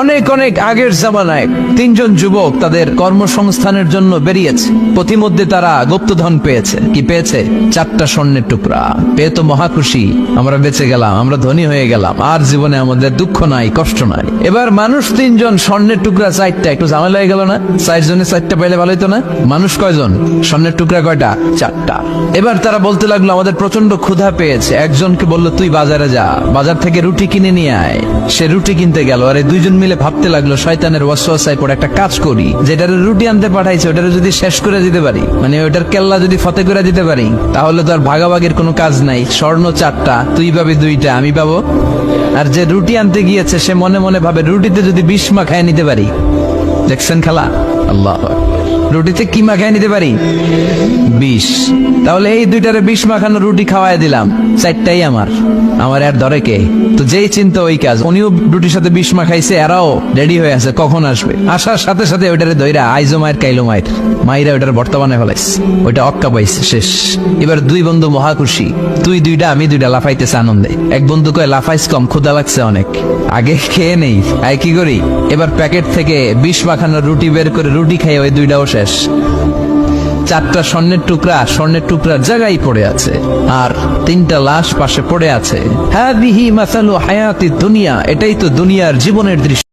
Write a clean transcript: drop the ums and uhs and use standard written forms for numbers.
অনেক অনেক আগের জামানায় তিনজন যুবক তাদের কর্মসংস্থানের জন্য বেরিয়েছে। পথিমধ্যে তারা গুপ্তধন পেয়েছে। কি পেয়েছে? 4টা স্বর্ণের টুকরা পেয়ে তো মহা খুশি, আমরা বেঁচে গেলাম, আমরা ধনী হয়ে গেলাম, আর জীবনে আমাদের দুঃখ নাই, কষ্ট নাই। এবার মানুষ তিনজন, স্বর্ণের টুকরা 4টা, একটু ঝামেলা হয়ে গেল না? 4 জনে 4টা পাইলে ভালো হতো না? মানুষ কয়জন? স্বর্ণের টুকরা কয়টা? 4টা। এবার তারা বলতে লাগলো আমাদের প্রচন্ড ক্ষুধা পেয়েছে। একজনকে বললো তুই বাজারে যা, বাজার থেকে রুটি কিনে নিয়ে আয়। সে রুটি কিনতে গেল, আর এই দুইজন মিলে ভাবতে লাগলো শয়তানের ওয়াসওয়াসায় পড়ে একটা কাজ করি, যেটার রুটি আনতে পাঠাইছে ওটারে যদি শেষ করে দিতে পারি, মানে ওটার কেল্লা যদি ফতে করে দিতে পারি, তাহলে তো আর ভাগাভাগির কোনো কাজ নাই। স্বর্ণ 4টা, তুই পাবি 2টা, আমি পাবো। আর যে রুটি আনতে গিয়েছে সে মনে মনে ভাবে রুটিতে যদি বিষ মাখায় নিতে পারি। দেখছেন খেলা? আল্লাহ, রুটিতে কি মাখায় নিতে পারি? বিষ। তাহলে এই 2টারে বিষ মাখানো রুটি খাওয়াই দিলাম, 4টাই আমার, আমার আর ধরে কে? তো যেই চিন্তা ওই কাজ। উনিও রুটির সাথে বিষ মাখাইছে, এরাও রেডি হয়ে আছে কখন আসবে। আসার সাথে সাথে ওইটারে ধইরা আইজো মায়ের কাইলো মায়ের মাইরা ওইটার বর্তমানে ফেলাইছে, ওইটা অক্কা পাইছে, শেষ। এবার দুই বন্ধু মহা খুশি, তুই 2টা আমি 2টা, লাফাইতেছে আনন্দে। এক বন্ধু কয় লাফাইস কম, ক্ষুধা লাগছে অনেক, আগে খেয়ে নেই। আয় কি করি, এবার প্যাকেট থেকে বিষ মাখানো রুটি বের করে রুটি খাই, ওই 2টাও শেষ। 4টা স্বর্ণের টুকরা স্বর্ণের টুকরার জায়গায় পড়ে আছে, আর 3টা লাশ পাশে পড়ে আছে। হাদিহি মাসালু হায়াতি দুনিয়া, এটাই তো দুনিয়ার জীবনের দৃশ্য।